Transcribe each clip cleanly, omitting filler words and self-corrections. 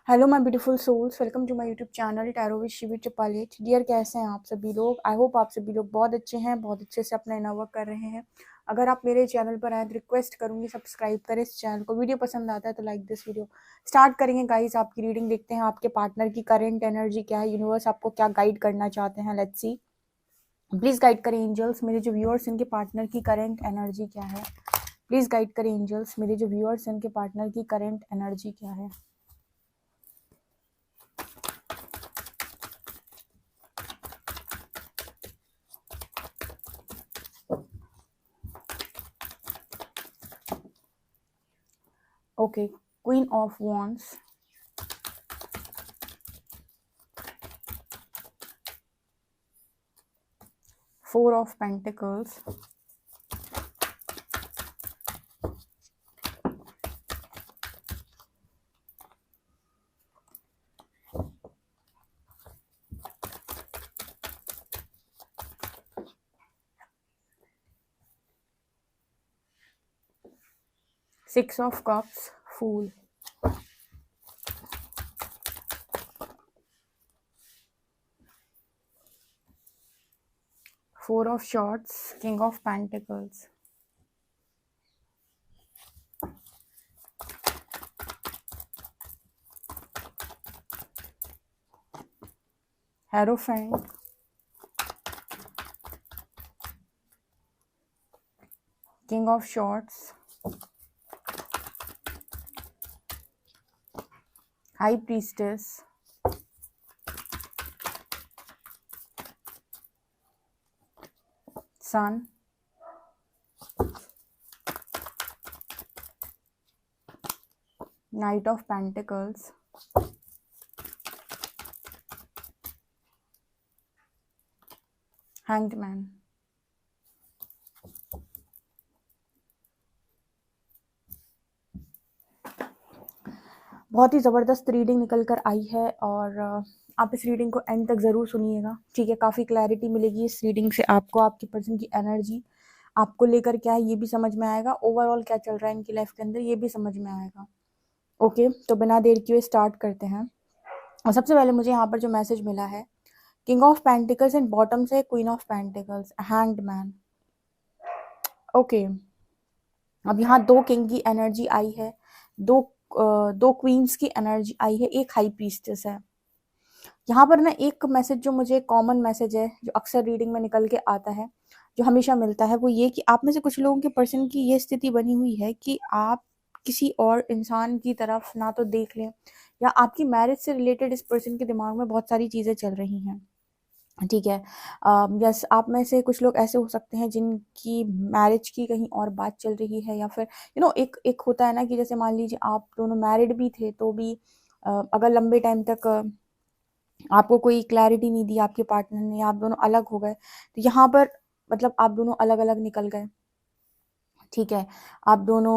Hello my beautiful souls, welcome to my YouTube channel tarot with Shivi ट्रिपलेट। Dear, कैसे हैं आप सभी लोग? आई होप आप सभी लोग बहुत अच्छे हैं, बहुत अच्छे से अपना इनर वर्क कर रहे हैं। अगर आप मेरे चैनल पर आए तो रिक्वेस्ट करूंगी सब्सक्राइब करें इस चैनल को। वीडियो पसंद आता है तो लाइक दिस वीडियो। स्टार्ट करेंगे गाइस आपकी रीडिंग। देखते हैं आपके पार्टनर की करेंट एनर्जी क्या है, यूनिवर्स आपको क्या गाइड करना चाहते हैं। Let's see. प्लीज गाइड करें एंजल्स, मेरे जो व्यूअर्स इनके पार्टनर की करेंट एनर्जी क्या है। प्लीज गाइड करें एंजल्स, मेरे जो व्यूअर्स इनके पार्टनर की करेंट एनर्जी क्या है। Okay, queen of wands, 4 of Pentacles, Six of Cups, Fool, 4 of Swords, King of Pentacles, Hierophant, King of Swords, High Priestess, Sun, Knight of Pentacles, Hanged Man। बहुत ही ज़बरदस्त reading निकल कर आई है और आप इस रीडिंग को एंड तक ज़रूर सुनिएगा, ठीक है। काफ़ी क्लैरिटी मिलेगी इस रीडिंग से आपको। आपकी पर्सन की एनर्जी आपको लेकर क्या है ये भी समझ में आएगा, ओवरऑल क्या चल रहा है इनकी लाइफ के अंदर ये भी समझ में आएगा। ओके, तो बिना देर किए स्टार्ट करते हैं। और सबसे पहले मुझे यहाँ पर जो मैसेज मिला है, king of pentacles and bottom से queen of pentacles, hanged man. Okay, अब यहाँ 2 किंग की एनर्जी आई है, दो क्वींस की एनर्जी आई है, एक हाई प्रीस्टेस है। यहाँ पर ना एक मैसेज जो मुझे कॉमन मैसेज है, जो अक्सर रीडिंग में निकल के आता है, जो हमेशा मिलता है, वो ये कि आप में से कुछ लोगों के पर्सन की ये स्थिति बनी हुई है कि आप किसी और इंसान की तरफ ना तो देख लें, या आपकी मैरिज से रिलेटेड इस पर्सन के दिमाग में बहुत सारी चीज़ें चल रही हैं, ठीक है। यस, आप में से कुछ लोग ऐसे हो सकते हैं जिनकी मैरिज की कहीं और बात चल रही है, या फिर एक एक होता है ना कि जैसे मान लीजिए आप दोनों मैरिड भी थे तो भी अगर लंबे टाइम तक आपको कोई क्लैरिटी नहीं दी आपके पार्टनर ने, या आप दोनों अलग हो गए, तो यहाँ पर मतलब आप दोनों अलग अलग निकल गए, ठीक है। आप दोनों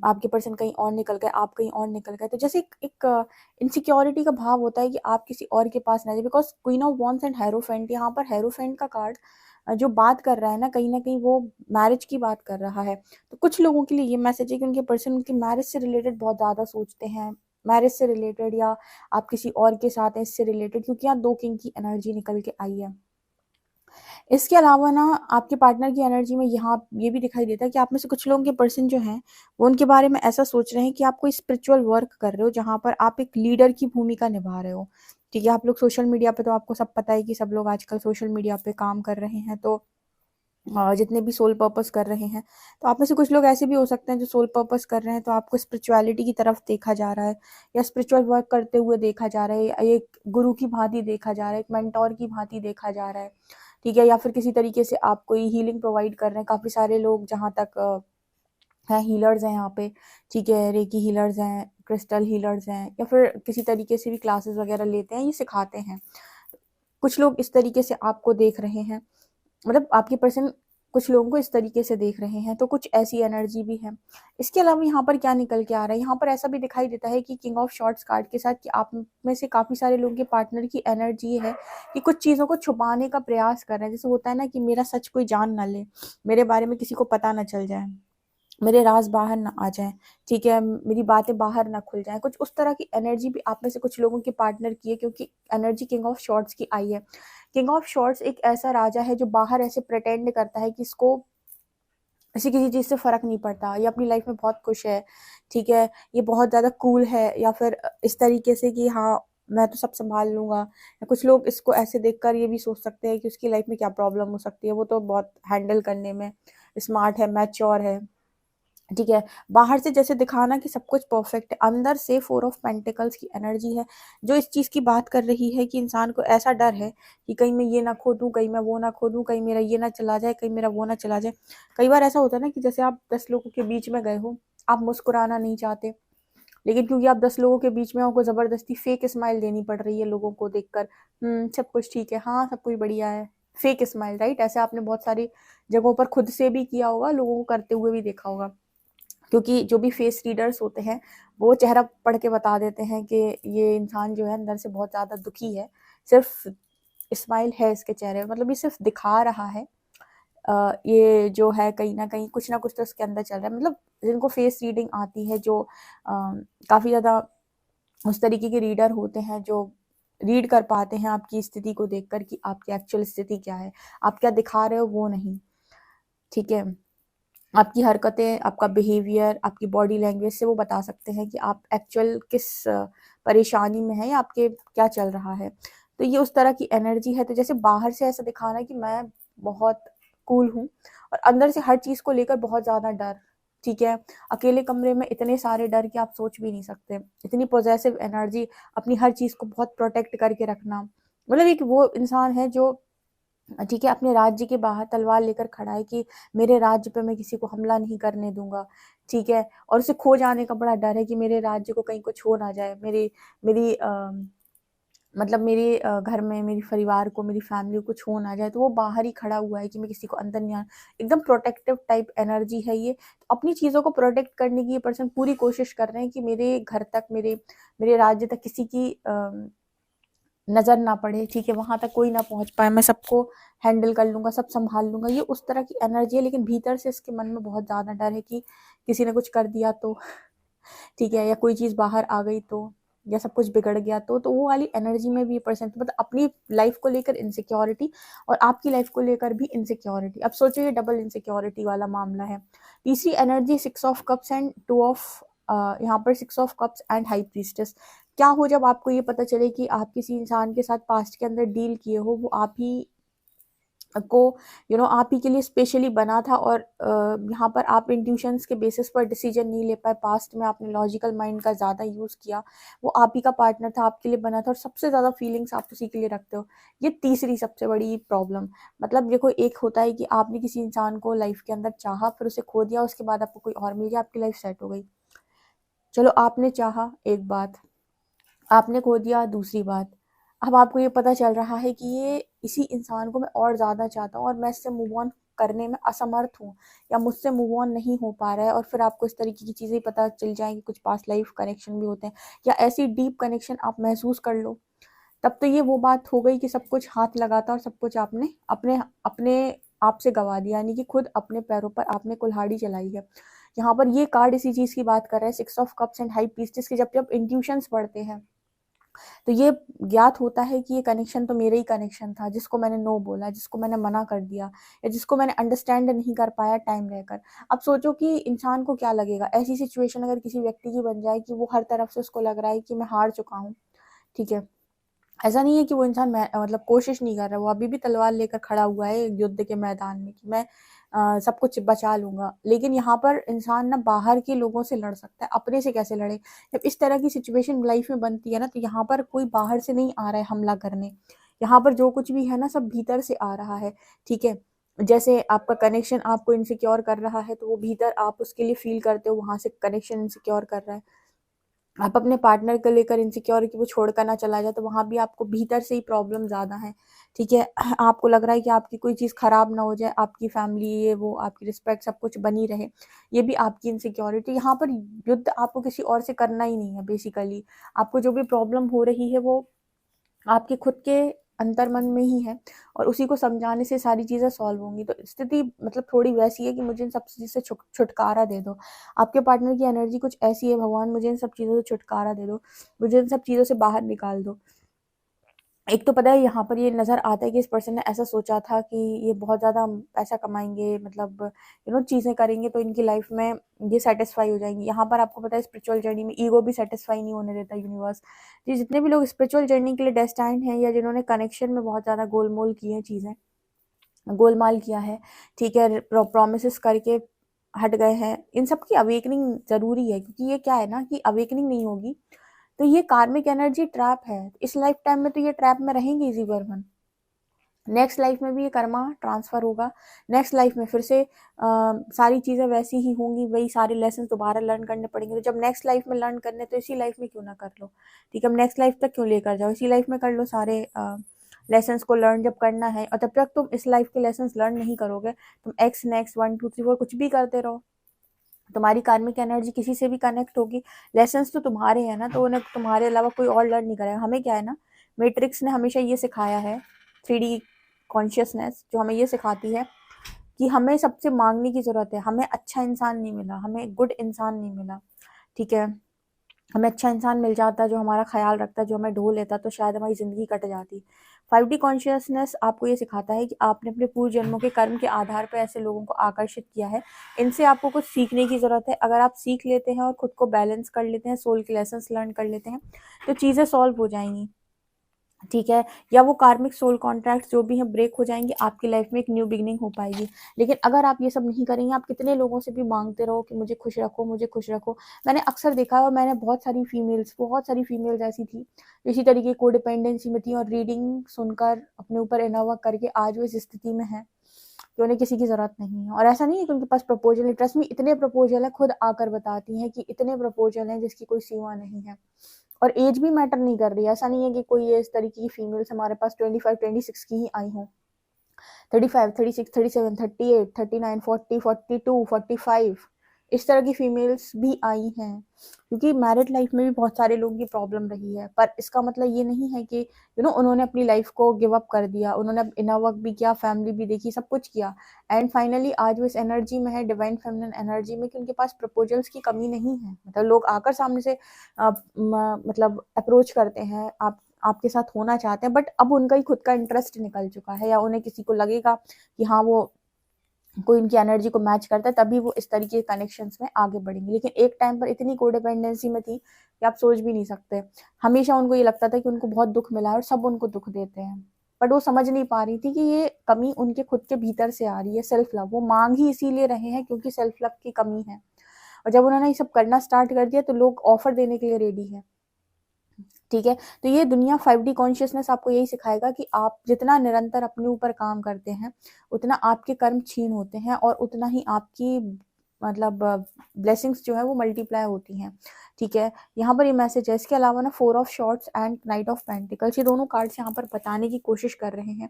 आपके पर्सन कहीं और निकल गए, आप कहीं और निकल गए, तो जैसे एक इनसिक्योरिटी का भाव होता है कि आप किसी और के पास ना जाए, because queen of wands and hierophant, यहाँ पर हेरोफेंट का कार्ड जो बात कर रहा है ना कहीं वो मैरिज की बात कर रहा है। तो कुछ लोगों के लिए ये मैसेज है कि उनके पर्सन उनकी मैरिज से रिलेटेड बहुत ज़्यादा सोचते हैं, मैरिज से रिलेटेड, या आप किसी और के साथ हैं इससे रिलेटेड, क्योंकि यहाँ 2 किंग की एनर्जी निकल के आई है। इसके अलावा ना आपके पार्टनर की एनर्जी में यहाँ ये भी दिखाई देता है कि आप में से कुछ लोगों के पर्सन जो हैं वो उनके बारे में ऐसा सोच रहे हैं कि आप कोई स्पिरिचुअल वर्क कर रहे हो जहाँ पर आप एक लीडर की भूमिका निभा रहे हो, ठीक है। आप लोग सोशल मीडिया पे, तो आपको सब पता है कि सब लोग आजकल सोशल मीडिया पे काम कर रहे हैं, तो जितने भी सोल पर्पस कर रहे हैं, तो आप में से कुछ लोग ऐसे भी हो सकते हैं जो सोल पर्पस कर रहे हैं, तो आपको स्पिरिचुअलिटी की तरफ देखा जा रहा है, या स्पिरिचुअल वर्क करते हुए देखा जा रहा है, या एक गुरु की भांति देखा जा रहा है, एक मेंटोर की भांति देखा जा रहा है, ठीक है। या फिर किसी तरीके से आप कोई हीलिंग प्रोवाइड कर रहे हैं। काफ़ी सारे लोग जहाँ तक हैं, हीलर्स हैं यहाँ पे, ठीक है। रेकी हीलर्स हैं, क्रिस्टल हीलर्स हैं, या फिर किसी तरीके से भी क्लासेस वगैरह लेते हैं, ये सिखाते हैं। कुछ लोग इस तरीके से आपको देख रहे हैं, मतलब आपके पर्सन कुछ लोगों को इस तरीके से देख रहे हैं, तो कुछ ऐसी एनर्जी भी है। इसके अलावा यहाँ पर क्या निकल के आ रहा है, यहाँ पर ऐसा भी दिखाई देता है कि किंग ऑफ शॉर्ट्स कार्ड के साथ कि आप में से काफ़ी सारे लोगों के पार्टनर की एनर्जी है कि कुछ चीज़ों को छुपाने का प्रयास कर रहे हैं। जैसे होता है ना कि मेरा सच कोई जान ना ले, मेरे बारे में किसी को पता ना चल जाए, मेरे राज बाहर ना आ जाएं, ठीक है, मेरी बातें बाहर ना खुल जाएं। कुछ उस तरह की एनर्जी भी आप में से कुछ लोगों के पार्टनर की है, क्योंकि एनर्जी किंग ऑफ शॉर्ट्स की आई है। किंग ऑफ शॉर्ट्स एक ऐसा राजा है जो बाहर ऐसे प्रेटेंड करता है कि इसको इसे किसी चीज़ से फ़र्क नहीं पड़ता, ये अपनी लाइफ में बहुत खुश है, ठीक है, ये बहुत ज़्यादा कूल है, या फिर इस तरीके से कि हाँ, मैं तो सब सँभाल लूँगा। या कुछ लोग इसको ऐसे देखकर ये भी सोच सकते हैं कि उसकी लाइफ में क्या प्रॉब्लम हो सकती है, वो तो बहुत हैंडल करने में स्मार्ट है, मैच्योर है, ठीक है। बाहर से जैसे दिखाना कि सब कुछ परफेक्ट है, अंदर से फोर ऑफ पेंटिकल्स की एनर्जी है जो इस चीज़ की बात कर रही है कि इंसान को ऐसा डर है कि कहीं मैं ये ना खो दूँ, कहीं मैं वो ना खो दूँ, कहीं मेरा ये ना चला जाए, कहीं मेरा वो ना चला जाए। कई बार ऐसा होता है ना कि जैसे आप 10 लोगों के बीच में गए हो, आप मुस्कुराना नहीं चाहते, लेकिन क्योंकि आप 10 लोगों के बीच में हो, आपको ज़बरदस्ती फेक स्माइल देनी पड़ रही है लोगों को देखकर। सब कुछ ठीक है, हाँ, सब कुछ बढ़िया है। Fake smile, right? ऐसे आपने बहुत सारी जगहों पर खुद से भी किया होगा, लोगों को करते हुए भी देखा होगा। क्योंकि जो भी फेस रीडर्स होते हैं, वो चेहरा पढ़ के बता देते हैं कि ये इंसान जो है अंदर से बहुत ज़्यादा दुखी है, सिर्फ स्माइल है इसके चेहरे पे, मतलब ये सिर्फ दिखा रहा है। ये जो है कहीं न कहीं कुछ ना कुछ तो इसके अंदर चल रहा है। मतलब जिनको फेस रीडिंग आती है, जो काफ़ी ज़्यादा उस तरीके के रीडर होते हैं, जो रीड कर पाते हैं आपकी स्थिति को देखकर कि आपकी एक्चुअल स्थिति क्या है, आप क्या दिखा रहे हो वो नहीं, ठीक है? आपकी हरकतें, आपका बिहेवियर, आपकी बॉडी लैंग्वेज से वो बता सकते हैं कि आप एक्चुअल किस परेशानी में हैं या आपके क्या चल रहा है। तो ये उस तरह की एनर्जी है। तो जैसे बाहर से ऐसा दिखाना कि मैं बहुत कूल हूँ और अंदर से हर चीज़ को लेकर बहुत ज़्यादा डर, ठीक है? अकेले कमरे में इतने सारे डर कि आप सोच भी नहीं सकते। इतनी पॉज़ेसिव एनर्जी, अपनी हर चीज़ को बहुत प्रोटेक्ट करके रखना। मतलब एक वो इंसान है जो, ठीक है, अपने राज्य के बाहर तलवार लेकर खड़ा है कि मेरे राज्य पे मैं किसी को हमला नहीं करने दूंगा, ठीक है, और उसे खो जाने का बड़ा डर है कि मेरे राज्य को कहीं कुछ हो ना जाए, मेरी मेरी मतलब मेरे घर में मेरी परिवार को, मेरी फैमिली को कुछ हो ना जाए, तो वो बाहर ही खड़ा हुआ है कि मैं किसी को अंदर नहीं आने, एकदम प्रोटेक्टिव टाइप एनर्जी है ये। तो अपनी चीज़ों को प्रोटेक्ट करने की ये पर्सन पूरी कोशिश कर रहे हैं कि मेरे घर तक, मेरे मेरे राज्य तक किसी की नज़र ना पड़े, ठीक है, वहाँ तक कोई ना पहुँच पाए, मैं सबको हैंडल कर लूँगा, सब सँभाल लूँगा, ये उस तरह की एनर्जी है। लेकिन भीतर से इसके मन में बहुत ज़्यादा डर है कि किसी ने कुछ कर दिया तो, ठीक है, या कोई चीज़ बाहर आ गई तो, या सब कुछ बिगड़ गया तो वो वाली एनर्जी में भी ये पर्सन, मतलब अपनी लाइफ को लेकर इनसिक्योरिटी और आपकी लाइफ को लेकर भी इनसिक्योरिटी। अब सोचो ये डबल इनसिक्योरिटी वाला मामला है। तीसरी energy 6 of cups and 2 of यहाँ पर 6 of cups and high priestess. क्या हो जब आपको ये पता चले कि आप किसी इंसान के साथ पास्ट के अंदर डील किए हो, वो आप ही को आप ही के लिए स्पेशली बना था, और यहाँ पर आप इंट्यूशंस के बेसिस पर डिसीजन नहीं ले पाए, पास्ट में आपने लॉजिकल माइंड का ज़्यादा यूज़ किया, वो आप ही का पार्टनर था, आपके लिए बना था और सबसे ज़्यादा फीलिंग्स आप उसी के लिए रखते हो। ये तीसरी सबसे बड़ी प्रॉब्लम। मतलब देखो, एक होता है कि आपने किसी इंसान को लाइफ के अंदर चाहा, फिर उसे खो दिया, उसके बाद आपको कोई और मिल गया, आपकी लाइफ सेट हो गई। चलो, आपने चाहा एक बात, आपने खो दिया दूसरी बात। अब आपको ये पता चल रहा है कि ये इसी इंसान को मैं और ज़्यादा चाहता हूँ और मैं इससे मूव ऑन करने में असमर्थ हूँ, या मुझसे मूव ऑन नहीं हो पा रहा है, और फिर आपको इस तरीके की चीज़ें पता चल जाएँगी, कुछ पास्ट लाइफ कनेक्शन भी होते हैं, या ऐसी डीप कनेक्शन आप महसूस कर लो। तब तो ये वो बात हो गई कि सब कुछ हाथ लगाता और सब कुछ आपने अपने अपने आप से गँवा दिया, यानी कि खुद अपने पैरों पर आपने कुल्हाड़ी चलाई है। यहाँ पर ये कार्ड इसी चीज़ की बात कर रहा है, 6 of cups and high priestess की। जब जब इंट्यूशंस बढ़ते हैं, तो ये ज्ञात होता है कि ये कनेक्शन तो मेरा ही कनेक्शन था, जिसको मैंने नो बोला, जिसको मैंने मना कर दिया, या जिसको मैंने अंडरस्टैंड नहीं कर पाया टाइम रहकर। अब सोचो कि इंसान को क्या लगेगा, ऐसी सिचुएशन अगर किसी व्यक्ति की बन जाए कि वो हर तरफ से उसको लग रहा है कि मैं हार चुका हूँ, ठीक है। ऐसा नहीं है कि वो इंसान मतलब कोशिश नहीं कर रहा, वो अभी भी तलवार लेकर खड़ा हुआ है युद्ध के मैदान में कि मैं सब कुछ बचा लूंगा, लेकिन यहाँ पर इंसान ना बाहर के लोगों से लड़ सकता है, अपने से कैसे लड़े? जब इस तरह की सिचुएशन लाइफ में बनती है ना, तो यहाँ पर कोई बाहर से नहीं आ रहा है हमला करने, यहाँ पर जो कुछ भी है ना, सब भीतर से आ रहा है, ठीक है। जैसे आपका कनेक्शन आपको इनसिक्योर कर रहा है, तो वो भीतर आप उसके लिए फील करते हो, वहां से कनेक्शन इनसिक्योर कर रहा है। आप अपने पार्टनर को लेकर इनसिक्योर कि वो छोड़कर ना चला जाए, तो वहाँ भी आपको भीतर से ही प्रॉब्लम ज़्यादा है, ठीक है। आपको लग रहा है कि आपकी कोई चीज़ खराब ना हो जाए, आपकी फैमिली ये वो, आपकी रिस्पेक्ट सब कुछ बनी रहे, ये भी आपकी इनसिक्योरिटी। यहाँ पर युद्ध आपको किसी और से करना ही नहीं है बेसिकली। आपको जो भी प्रॉब्लम हो रही है वो आपके खुद के अंतर्मन में ही है और उसी को समझाने से सारी चीज़ें सॉल्व होंगी। तो स्थिति मतलब थोड़ी वैसी है कि मुझे इन सब चीज़ से छुटकारा दे दो। आपके पार्टनर की एनर्जी कुछ ऐसी है, भगवान मुझे इन सब चीज़ों से छुटकारा दे दो, मुझे इन सब चीज़ों से बाहर निकाल दो। एक तो पता है यहाँ पर ये नज़र आता है कि इस पर्सन ने ऐसा सोचा था कि ये बहुत ज़्यादा पैसा कमाएँगे, मतलब चीज़ें करेंगे तो इनकी लाइफ में ये सैटिस्फाई हो जाएँगी। यहाँ पर आपको पता है स्पिरिचुअल जर्नी में ईगो भी सैटिस्फाई नहीं होने देता यूनिवर्स। ये जितने भी लोग स्पिरिचुअल जर्नी के लिए डेस्टाइन्ड हैं या जिन्होंने कनेक्शन में बहुत ज़्यादा गोलमोल की हैं चीज़ें, गोलमाल किया है, ठीक है, प्रॉमिसेस करके हट गए हैं, इन सब की अवेकनिंग ज़रूरी है, क्योंकि ये क्या है ना कि अवेकनिंग नहीं होगी तो ये कार्मिक एनर्जी ट्रैप है। इस लाइफ टाइम में तो ये ट्रैप में रहेंगे इसी बर्मन, नेक्स्ट लाइफ में भी ये कर्मा ट्रांसफर होगा, नेक्स्ट लाइफ में फिर से सारी चीज़ें वैसी ही होंगी, वही सारे लेसन दोबारा लर्न करने पड़ेंगे। तो जब नेक्स्ट लाइफ में लर्न करने तो इसी लाइफ में क्यों ना कर लो, ठीक है, नेक्स्ट लाइफ तक क्यों लेकर जाओ, इसी लाइफ में कर लो सारे लेसन्स को लर्न जब करना है। और तब तक तुम इस लाइफ के लेसन्स लर्न नहीं करोगे, तुम एक्स नेक्स्ट 1 2 3 4 कुछ भी करते रहो, तुम्हारी कार्मिक एनर्जी किसी से भी कनेक्ट होगी, लेसन्स तो तुम्हारे हैं ना, तो उन्हें तुम्हारे अलावा कोई और लर्न नहीं करेगा। हमें क्या है ना, मैट्रिक्स ने हमेशा ये सिखाया है, 3D कॉन्शियसनेस जो हमें ये सिखाती है कि हमें सबसे मांगने की ज़रूरत है। हमें अच्छा इंसान नहीं मिला, हमें गुड इंसान नहीं मिला, ठीक है, हमें अच्छा इंसान मिल जाता जो हमारा ख्याल रखता, जो हमें ढो लेता, तो शायद हमारी ज़िंदगी कट जाती। 5D कॉन्शियसनेस आपको ये सिखाता है कि आपने अपने पूर्व जन्मों के कर्म के आधार पर ऐसे लोगों को आकर्षित किया है, इनसे आपको कुछ सीखने की ज़रूरत है। अगर आप सीख लेते हैं और खुद को बैलेंस कर लेते हैं, सोल के लेसन्स लर्न कर लेते हैं, तो चीज़ें सॉल्व हो जाएंगी, ठीक है, या वो कार्मिक सोल कॉन्ट्रैक्ट्स जो भी हैं ब्रेक हो जाएंगे, आपकी लाइफ में एक न्यू बिगनिंग हो पाएगी। लेकिन अगर आप ये सब नहीं करेंगे, आप कितने लोगों से भी मांगते रहो कि मुझे खुश रखो, मुझे खुश रखो। मैंने अक्सर देखा है और मैंने बहुत सारी फीमेल्स ऐसी थी जो इसी तरीके को डिपेंडेंसी में थी और रीडिंग सुनकर अपने ऊपर इनोवा करके आज वो इस स्थिति में है कि उन्हें किसी की ज़रूरत नहीं है। और ऐसा नहीं है कि उनके पास प्रपोजल है, ट्रस्ट में इतने प्रपोजल है, खुद आकर बताती हैं कि इतने प्रपोजल हैं जिसकी कोई सीमा नहीं है। और एज भी मैटर नहीं कर रही है, ऐसा नहीं है कि कोई इस तरीके की फीमेल्स हमारे पास 25 26 की ही आई हों, 35 36 37 38 39 40 42 45 इस तरह की फीमेल्स भी आई हैं, क्योंकि मैरिड लाइफ में भी बहुत सारे लोगों की प्रॉब्लम रही है। पर इसका मतलब ये नहीं है कि उन्होंने अपनी लाइफ को गिव अप कर दिया, उन्होंने इनर वर्क भी किया, फैमिली भी देखी, सब कुछ किया, एंड फाइनली आज वो इस एनर्जी में है, डिवाइन फेमिनिन एनर्जी में, कि उनके पास प्रपोजल्स की कमी नहीं है। मतलब लोग आकर सामने से मतलब अप्रोच करते हैं, आपके साथ होना चाहते हैं, बट अब उनका ही खुद का इंटरेस्ट निकल चुका है, या उन्हें किसी को लगेगा कि हाँ वो कोई उनकी एनर्जी को मैच करता है, तभी वो इस तरीके के कनेक्शंस में आगे बढ़ेंगे। लेकिन एक टाइम पर इतनी कोडिपेंडेंसी में थी कि आप सोच भी नहीं सकते। हमेशा उनको ये लगता था कि उनको बहुत दुख मिला है और सब उनको दुख देते हैं, बट वो समझ नहीं पा रही थी कि ये कमी उनके खुद के भीतर से आ रही है, सेल्फ लव। वो मांग ही इसीलिए रहे हैं क्योंकि सेल्फ लव की कमी है, और जब उन्होंने ये सब करना स्टार्ट कर दिया तो लोग ऑफर देने के लिए रेडी है, ठीक है। तो ये दुनिया 5D कॉन्शियसनेस आपको यही सिखाएगा कि आप जितना निरंतर अपने ऊपर काम करते हैं, उतना आपके कर्म क्षीण होते हैं और उतना ही आपकी मतलब ब्लेसिंग्स जो है वो मल्टीप्लाई होती हैं, ठीक है। यहाँ पर ये मैसेज है। इसके अलावा ना 4 of shorts and night of pentacles, ये दोनों कार्ड्स यहाँ पर बताने की कोशिश कर रहे हैं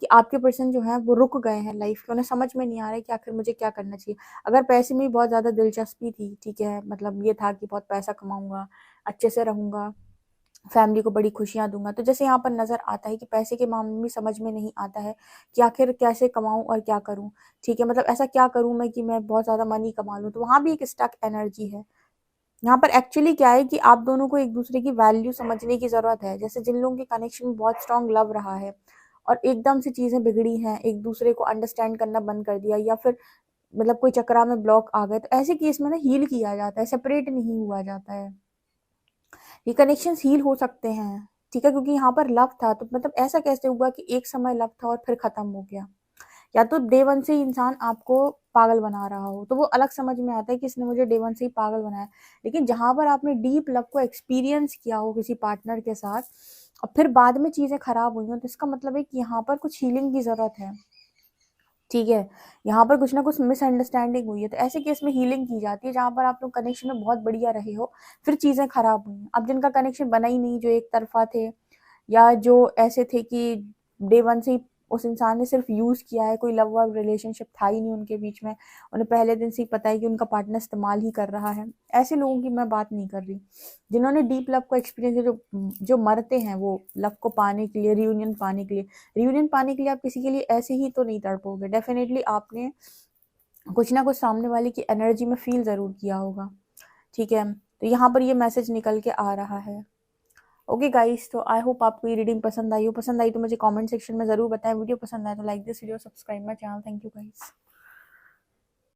कि आपके पर्सन जो है वो रुक गए हैं लाइफ के, उन्हें समझ में नहीं आ रहा है कि आखिर मुझे क्या करना चाहिए। अगर पैसे में बहुत ज़्यादा दिलचस्पी थी, ठीक है, मतलब ये था कि बहुत पैसा कमाऊंगा, अच्छे से रहूंगा, फैमिली को बड़ी खुशियाँ दूँगा, तो जैसे यहाँ पर नज़र आता है कि पैसे के मामले में समझ में नहीं आता है कि आखिर कैसे कमाऊँ और क्या करूँ, ठीक है, मतलब ऐसा क्या करूँ मैं कि मैं बहुत ज़्यादा मनी कमा लूँ, तो वहाँ भी एक स्टक एनर्जी है। यहाँ पर एक्चुअली क्या है कि आप दोनों को एक दूसरे की वैल्यू समझने की ज़रूरत है। जैसे जिन लोगों के कनेक्शन में बहुत स्ट्रॉन्ग लव रहा है और एकदम से चीज़ें बिगड़ी हैं, एक दूसरे को अंडरस्टैंड करना बंद कर दिया, या फिर मतलब कोई चक्रा में ब्लॉक आ गए, तो ऐसे केस में ना हील किया जाता है, सेपरेट नहीं हुआ जाता है। ये कनेक्शंस हील हो सकते हैं, ठीक है, क्योंकि यहाँ पर लव था, तो मतलब ऐसा कैसे हुआ कि एक समय लव था और फिर खत्म हो गया। या तो डे वन से ही इंसान आपको पागल बना रहा हो, तो वो अलग समझ में आता है कि इसने मुझे डे वन से ही पागल बनाया। लेकिन जहाँ पर आपने डीप लव को एक्सपीरियंस किया हो किसी पार्टनर के साथ और फिर बाद में चीज़ें खराब हुई हो, तो इसका मतलब है कि यहाँ पर कुछ हीलिंग की ज़रूरत है, ठीक है, यहाँ पर कुछ ना कुछ मिसअंडरस्टैंडिंग हुई है। तो ऐसे केस में हीलिंग की जाती है जहाँ पर आप लोग कनेक्शन में बहुत बढ़िया रहे हो, फिर चीज़ें खराब हुई। अब जिनका कनेक्शन बना ही नहीं, जो एक तरफा थे या जो ऐसे थे कि डे वन से ही उस इंसान ने सिर्फ यूज़ किया है, कोई लव वव रिलेशनशिप था ही नहीं उनके बीच में, उन्हें पहले दिन से ही पता है कि उनका पार्टनर इस्तेमाल ही कर रहा है। ऐसे लोगों की मैं बात नहीं कर रही। जिन्होंने डीप लव को एक्सपीरियंस है, जो मरते हैं वो लव को पाने के लिए, रियूनियन पाने के लिए। रियूनियन पाने के लिए आप किसी के लिए ऐसे ही तो नहीं तड़पोगे, डेफिनेटली आपने कुछ ना कुछ सामने वाले की एनर्जी में फील ज़रूर किया होगा, ठीक है। तो यहाँ पर ये मैसेज निकल के आ रहा है। ओके गाइस, तो आई होप आपको ये रीडिंग पसंद आई हो। पसंद आई तो मुझे कमेंट सेक्शन में ज़रूर बताएं। वीडियो पसंद आए तो like this video, subscribe my channel. Thank you guys.